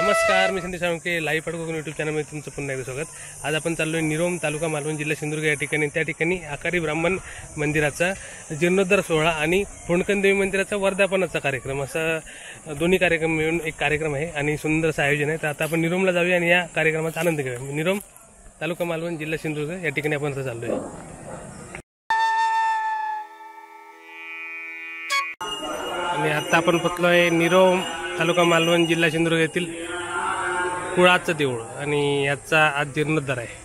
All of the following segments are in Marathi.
नमस्कार, मी संदेश साळुंके लाईव्ह पडकोकण यूट्यूब चॅनलमध्ये तुमचं पुन्हा एकदा स्वागत। आज आपण चाललोय निरोम तालुका मालवण जिल्हा सिंधुदुर्ग या ठिकाणी। त्या ठिकाणी आकारी ब्राह्मण मंदिराचा जीर्णोद्धार सोहळा आणि फोंडकन देवी मंदिराचा वर्धापनाचा कार्यक्रम असा दोन्ही कार्यक्रम मिळून एक कार्यक्रम आहे आणि सुंदर असं आयोजन आहे। तर आता आपण निरोमला जाऊया आणि या कार्यक्रमाचा आनंद घेऊया। निरोम तालुका मालवण जिल्हा सिंधुदुर्ग या ठिकाणी आपण चाललोय आणि आता आपण पोहोचलोय निरोम तालुका मालवण जिल्हा सिंधुदुर्ग येथील कुळाचं देऊळ आणि याचा आज जीर्णोद्धार आहे।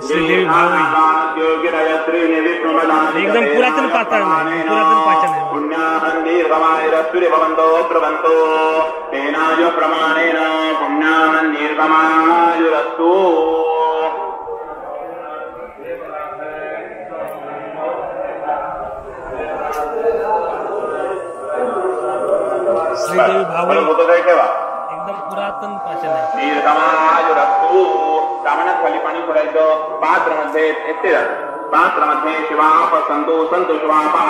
श्रीदेवी भावई एकदम पुरातन पाचन आहे। प्रमाणेन पुण्यामन्निर्गमायुरस्तु। श्रीदेवी भावई एकदम पुरातन पाचन आहे। निर्गमायुरस्तु। सामान्यात खाली पाणी भरायचं। पात्रामध्ये येते पात्रामध्ये शिवाप संतो संतो शिवापा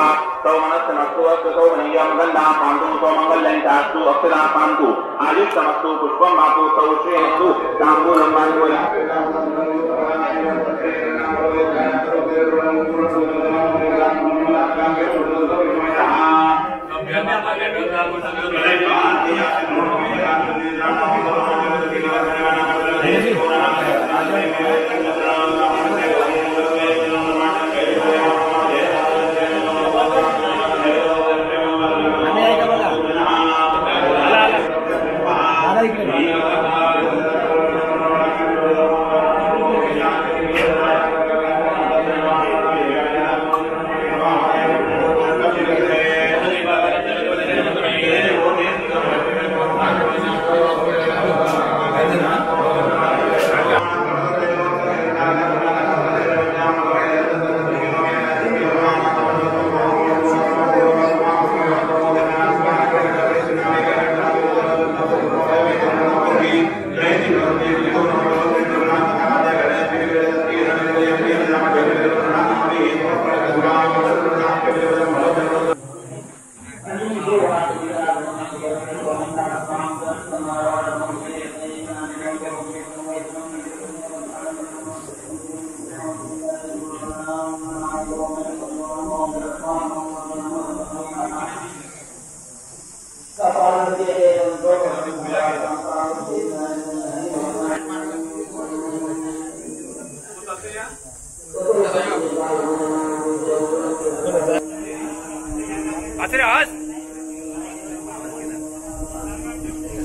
सौमनस्समस्तु अस्तु सौमनीयं गन्धा पान्तु सौमङ्गल्यञ्चास्तु अक्षरा पान्तु आयुष्यमस्तु पुष्पं मातु सौश्रेयस्तु ताम्बूलं पान्तु।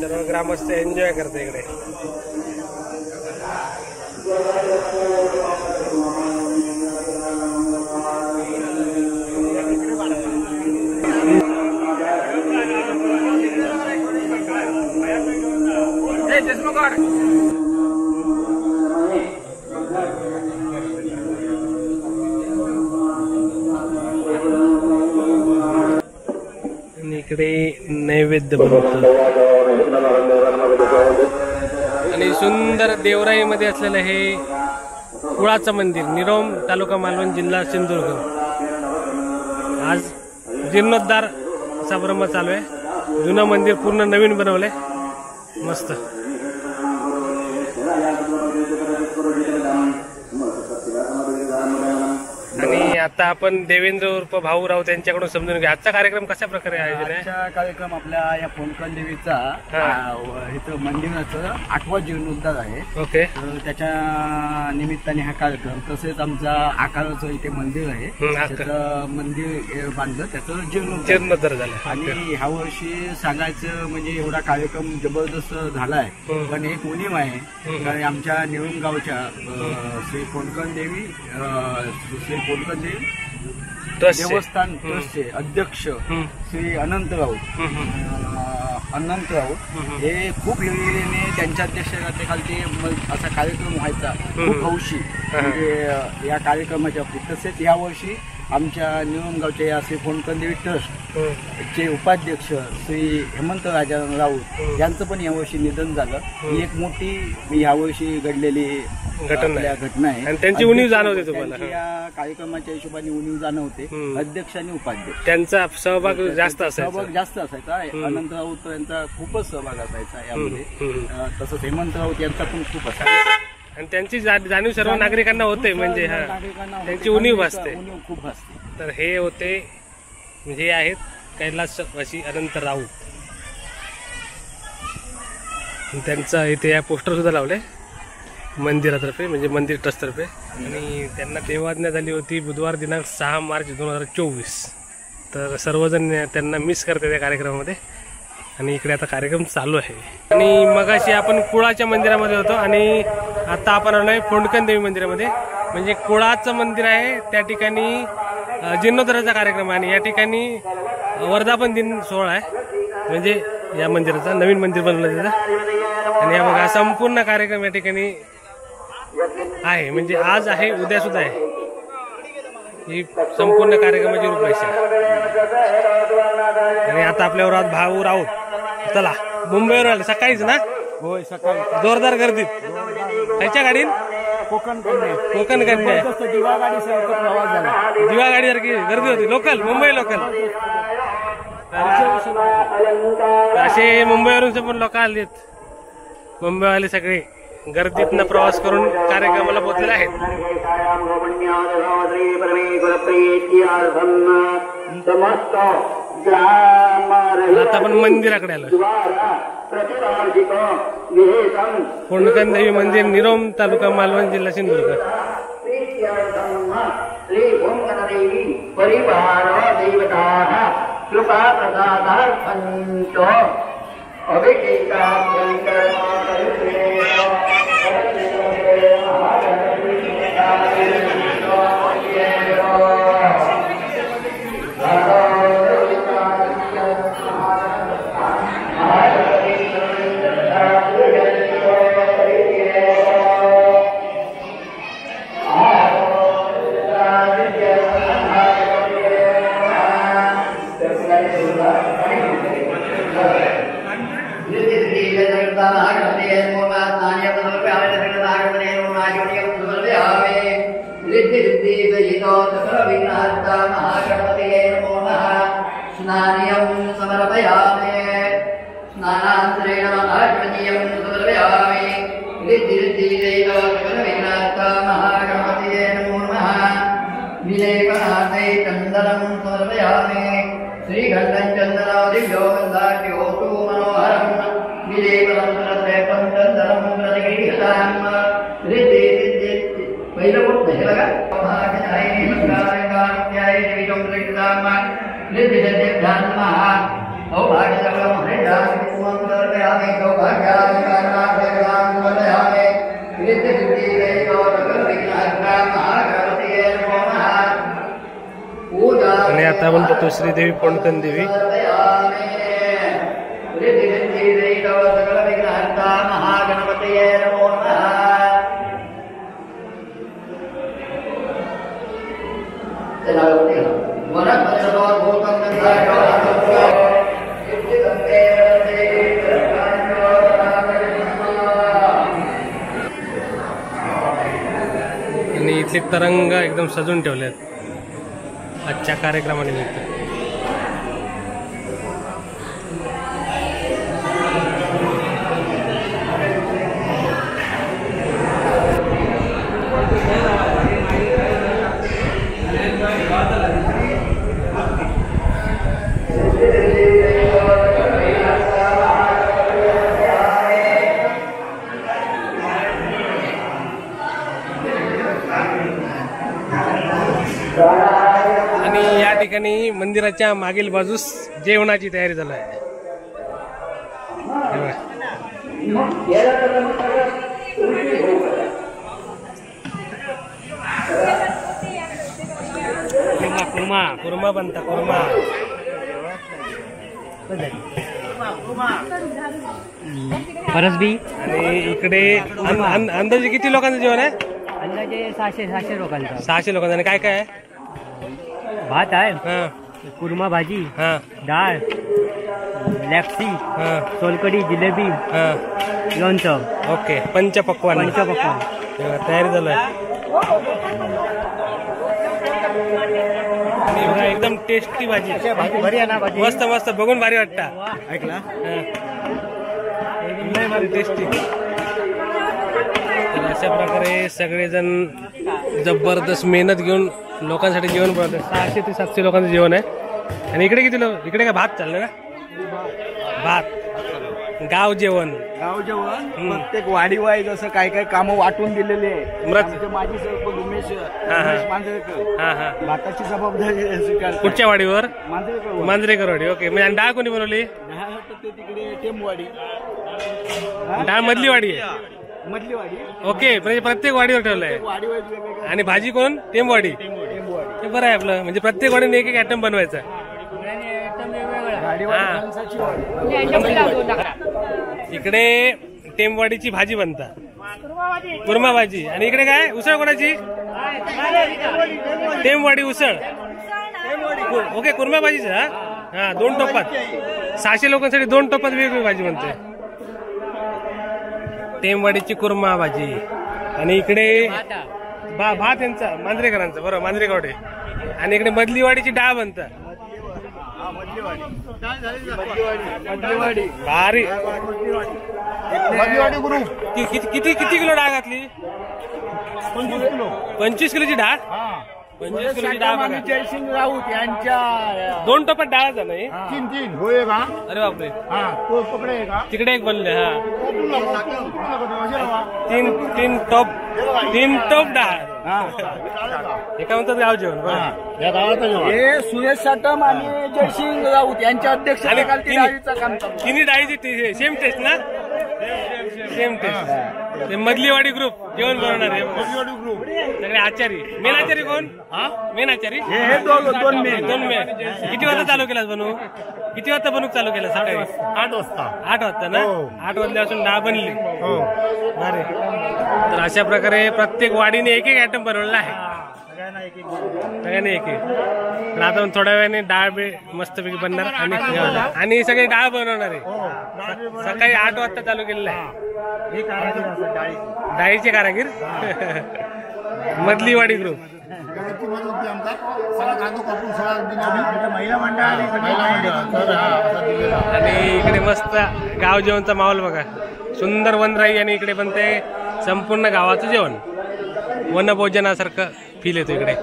सर्व ग्रामस्थ एन्जॉय करते इकडे. इकडे नैवेद्य बनवतो आणि सुंदर देवराईमध्ये असलेलं हे कुळाचं मंदिर, निरोम, तालुका मालवण, जिल्हा सिंधुदुर्ग. आज जीर्णोद्धार असा ब्रह्म चालू आहे. जुनं मंदिर पूर्ण नवीन बनवलंय, मस्त. आणि आता आपण देवेंद्र उर्फ भाऊ राऊत यांच्याकडून समजून घ्या आजचा कार्यक्रम कशा प्रकारे आयोजन आहे. आजचा कार्यक्रम आपल्या या पोनकन देवीचा इथं मंदिराचं 8वा जीर्णोद्धार आहे. ओके. तर त्याच्या निमित्ताने हा कार्यक्रम, तसेच आमचा आकाराचं इथे मंदिर आहे, त्याचं मंदिर बांधलं, त्याचं जीर्णोद्धार झालं. आणि ह्या वर्षी सांगायचं म्हणजे एवढा कार्यक्रम जबरदस्त झालाय. पण एक उणीव आहे, कारण आमच्या निरुम गावच्या श्री पोनकन देवी पोनकन देवी देवस्थान ट्रस्टचे अध्यक्ष श्री अनंत राऊत हे खूप हिरिरीने त्यांच्या अध्यक्षतेखाली असा कार्यक्रम व्हायचा, खूप हौशी म्हणजे या कार्यक्रमाच्या बाबतीत. तसेच यावर्षी आमच्या निवमगावच्या या श्री पोनकन देवी ट्रस्ट चे उपाध्यक्ष श्री हेमंत राजाराम राऊत यांचं पण यावर्षी निधन झालं. ही एक मोठी यावर्षी घडलेली घटना आहे आणि त्यांची उणीव जाणवते तुम्हाला. या कार्यक्रमाच्या हिशोबाने उणीव जाणवते. अध्यक्ष आणि उपाध्यक्ष त्यांचा सहभाग जास्त असायचा. अनंत राऊत यांचा खूपच सहभाग असायचा यामध्ये. तसंच हेमंत राऊत यांचा पण खूप असायचा. आणि त्यांची जाणीव सर्व नागरिकांना होते, म्हणजे त्यांची उणीव भासते, खूप भासते. तर हे होते, हे आहेत कैलासवासी अनंत राऊत. त्यांचा इथे या पोस्टर सुद्धा लावले मंदिरातर्फे, म्हणजे मंदिर ट्रस्टतर्फे. आणि त्यांना देवाज्ञा झाली होती बुधवार दिनांक 6 मार्च 2024. तर सर्वजण त्यांना मिस करते त्या कार्यक्रमामध्ये. आणि इकडे आता कार्यक्रम चालू आहे. आणि मगाशी आपण कुळाच्या मंदिरामध्ये होतो आणि आता आपण आलोय पोनकन देवी मंदिरामध्ये. म्हणजे कुळाचं मंदिर आहे, त्या ठिकाणी जीर्णोद्धाराचा कार्यक्रम आहे. आणि या ठिकाणी वर्धापन दिन सोहळा आहे, म्हणजे या मंदिराचा नवीन मंदिर बनवलं त्याचा. आणि हा बघा संपूर्ण कार्यक्रम या ठिकाणी आहे, म्हणजे आज आहे, उद्या सुद्धा आहे. ही संपूर्ण कार्यक्रमाची रूपरेषा. आणि आता आपल्यावर आज भाऊ राऊत. चला, मुंबईवर आले सकाळीच ना? होय, सकाळी जोरदार गर्दीत. त्याच्या गाडीत कोकण कन्या दिवा गाडी प्रवास झाला. दिवा गाडीसारखी गर्दी होती. Local, Mumbai local. असे मुंबईवरून पण लोक आलेत. मुंबईवाले सगळे गर्दीतनं प्रवास करून कार्यक्रमाला पोहोचलेले आहेत. आता आपण मंदिराकडे आलो. पोनकन देवी मंदिर, निरोम, तालुका मालवण, जिल्हा सिंधुदुर्ग. आणि आता आपण बघतो श्रीदेवी पोंडकन देवी. आणि इथले तरंग एकदम सजून ठेवलेत आजच्या कार्यक्रमानिमित्त. आणि या ठिकाणी मंदिराच्या मागील बाजूस जेवणाची तयारी चालू आहे. कुर्मा कुर्मा बनता कुर्मा. फरसबी. आणि इकडे अंदाजे किती लोकांचं जेवण आहे? अंदाजे 600 लोकांचा. 600 लोकांचं. आणि काय काय आहे? भात आहे, हा कुर्मा भाजी, हा डाळ, लॅप्सी, हा सोलकडी, जिलेबी, हा. लोणचं. ओके. पंचपक्वान्न पंचपक्वान्न. तयारी झालं आहे. आणि बघा एकदम टेस्टी भाजी. भाजी भरी आहे ना भाजी. मस्त मस्त बघून भारी वाटतं. ऐकला भारी टेस्टी. तर अशा प्रकारे सगळेजण जबरदस्त मेहनत घेऊन लोकांसाठी जेवण बनवतात. 600 ते 700 लोकांचं जेवण आहे. आणि इकडे किती लोक? इकडे काय भात चाललं ना? भात गाव जेवण. प्रत्येक वाडी वाईज असं काय काय कामं वाटून दिलेले आहे. मृत. आमचे माजी सरपंच उमेश मांजरेकर हा हा. भाताची जबाबदारी स्वीकारतात. कुठच्या वाडीवर? मांजरेकर मांजरेकर वाडी. ओके. म्हणजे आणि डाळ कोणी बनवली? ते तिकडे टेमवाडी डाळ मधली वाडी आहे. मधली वाडी. ओके. म्हणजे प्रत्येक वाडीवर ठेवलंय. वाडी वाईज वेगवेगळ्या आणि भाजी कोण? टेमवाडी. टेमवाडी. हे बरं आहे आपलं. म्हणजे प्रत्येक वाडीने एक एक आयटम बनवायचा. इकडे टेमवाडीची भाजी बनता, कुर्मा भाजी. आणि इकडे काय? उसळ कोणाची? टेमवाडी उसळ. ओके. कुर्मा भाजीच. हा 2 टोपात 600 लोकांसाठी 2 टोपात वेगवेगळी भाजी बनते. टेमवाडीची कुर्मा भाजी. आणि इकडे भात यांचा मांजरेकरांचा. बरोबर मांजरेकरवाडी. आणि इकडे मधलीवाडीची डाळ बनतं. भारी. किती किलो डाळ घातली? 25 किलोची डाळ. 25 किलोची डाळ बघा. जयसिंग राऊत यांच्या 2 टोपात डाळ झालं. 3 होय का? अरे बापरे. तो कपडे का तिकडे एक बनले. हा 3 टोप डाळ. एका म्हणतात गाव जेवण. हे सुरेश साटम आणि जयसिंग राऊत यांच्या अध्यक्षतेखाली डाळीचं काम चालू. तिन्ही डाळीची सेम टेस्ट ना? Same taste. ते मधलीवाडी ग्रुप जेवण बनवणार आहे. सगळे आचारी. मेन आचारी कोण? मेन आचारी. हे दोन मेन. किती वाजता चालू केलास बनवू? किती वाजता बनवून चालू केला? सकाळी 8 वाजता. 8 वाजता ना? 8 वाजल्यापासून डाळ बनली. अरे. तर अशा प्रकारे प्रत्येक वाडीने एक एक आयटम बनवलेला आहे. सगळ्यांनी एक एक. पण आता थोड्या वेळाने डाळ मस्तपैकी बनणार. आणि सगळे डाळ बनवणार आहे. सकाळी 8 वाजता चालू केलेलं आहे. डाळीचे कारागीर. मधलीवाडी ग्रुप. आणि इकडे मस्त गाव जेवणचा माहोल बघा. सुंदर वनराई. आणि इकडे पण ते संपूर्ण गावाचं जेवण वनभोजनासारखं फील येतो इकडे.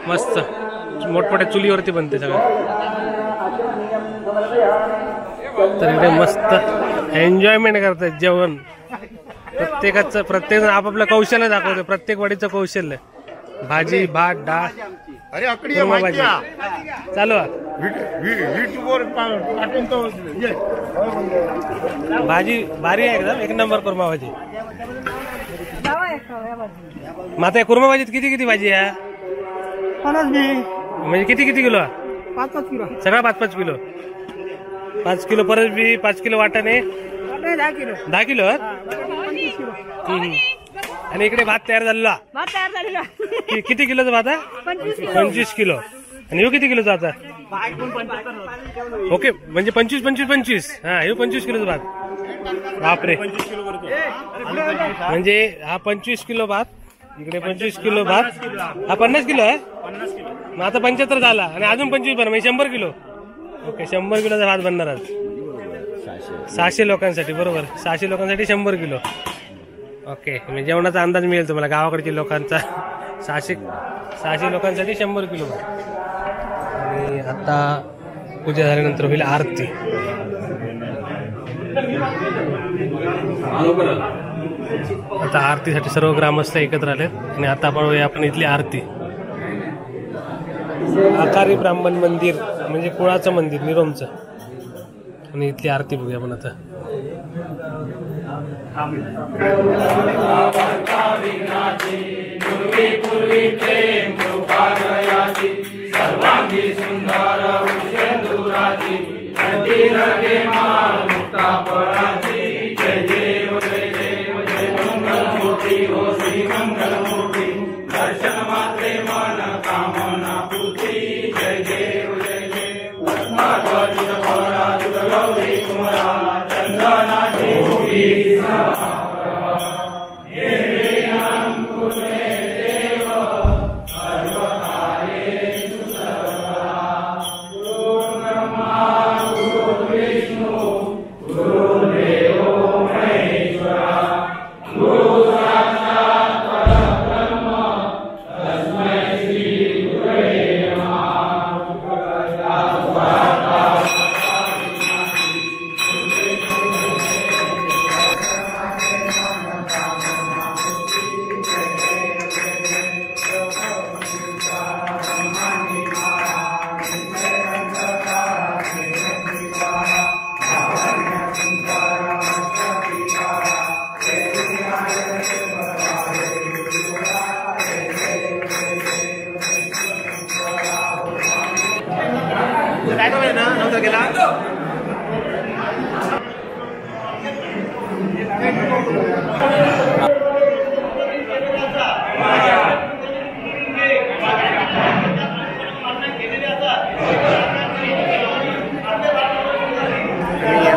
मस्त मोठमोठ्या चुलीवरती बनते सगळं. तर इकडे मस्त एन्जॉयमेंट करतात जेवण. प्रत्येकजण आपापलं कौशल्य दाखवतं. प्रत्येक वाडीचं कौशल्य. भाजी भात डाळ अरे अकडी कुर्मा माहिती भाजी चालू आहे. वर पाठवून तो ये. भाजी भारी आहे एकदम एक नंबर कुर्मा भाजी. मग आता कुर्मा भाजीत किती किती भाजी आहे? म्हणजे किती किती किलो? 5 किलो. सगळा 5-5 किलो. 5 किलो परत बी 5 किलो वाटाणे 10 किलो. 10 किलो. आणि इकडे भात तयार झालेला. भात तयार झालेला. किती किलोचा भात आहे? 25 किलो. आणि ह्यो किती किलोचा आता? ओके म्हणजे 25. हा ह्यो 25 किलोचा भात. बापरे. म्हणजे हा 25 किलो भात, इकडे 25 किलो भात, हा 50 किलो आहे. मग आता 75 झाला आणि अजून 25 बनणार म्हणजे 100 किलो. ओके 100 किलोचा भात बनणार आज 600 लोकांसाठी. बरोबर 600 लोकांसाठी 100 किलो. ओके म्हणजे जेवणाचा अंदाज मिळेल तुम्हाला गावाकडच्या लोकांचा. 600 लोकांसाठी 100 किलो भात. आणि आता पूजा झाल्यानंतर होईल आरती. आता आरतीसाठी सर्व ग्रामस्थ एकत्र आले आणि आता आपण इथली आरती. आकारी ब्राह्मण मंदिर म्हणजे कुळाचं मंदिर निरोमचं. आणि इथली आरती बघूया आपण आता.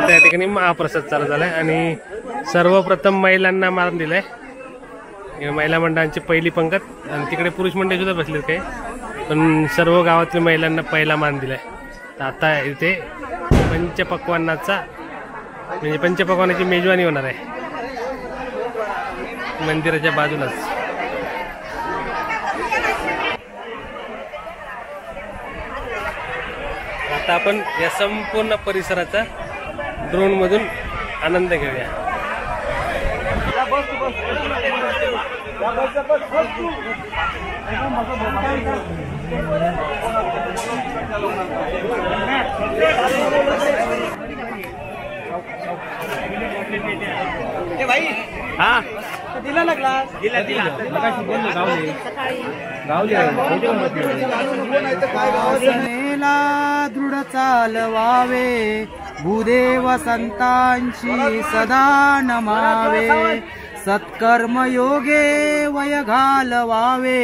त्या ठिकाणी महाप्रसाद चालू झालाय आणि सर्वप्रथम महिलांना मान दिलाय. महिला मंडळांची पहिली पंगत आणि तिकडे पुरुष मंडळी सुद्धा बसले काही, पण सर्व गावातील महिलांना पहिला मान दिलाय. तर आता इथे पंचपक्वान्नाचा म्हणजे पंचपक्वानाची मेजवानी होणार आहे मंदिराच्या बाजूलाच. आता आपण या संपूर्ण परिसराचा ड्रोन मधून आनंद घेऊया. हा दिला लागला दृढ चालवावे भूदेव संतांशी सदा नमावे सत्कर्म योगे वय घालवावे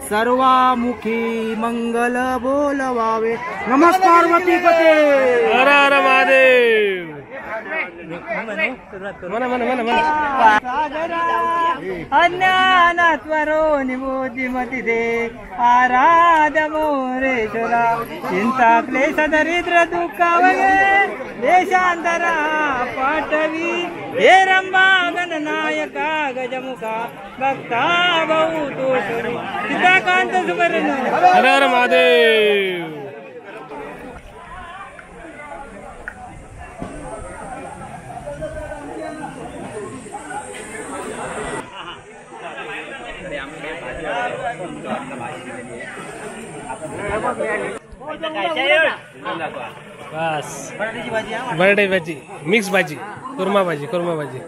सर्वामुखी मंगल बोलवावे. नमस्कार पार्वतीपते. हर हर महादेव. अज्ञानत्वरो निबोधिमति दे आराध्य मोरेश्वरा चिंता क्लेश दरिद्र दुःख वगे देशांतरा पाठवी हे रंबा गणनायका गजमुखा भक्ता बहुतोषरी सीताकांत सुवर्ण. हर हर महादेव. बस बटाटे भाजी, मिक्स भाजी, कुर्मा भाजी, कुर्मा भाजी.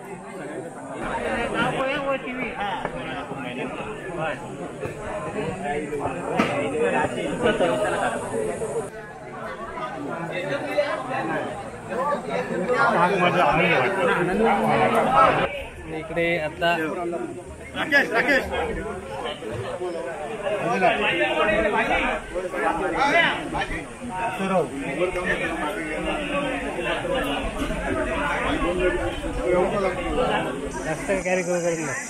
इकडे आता जास्त कॅरी करू करत नाही.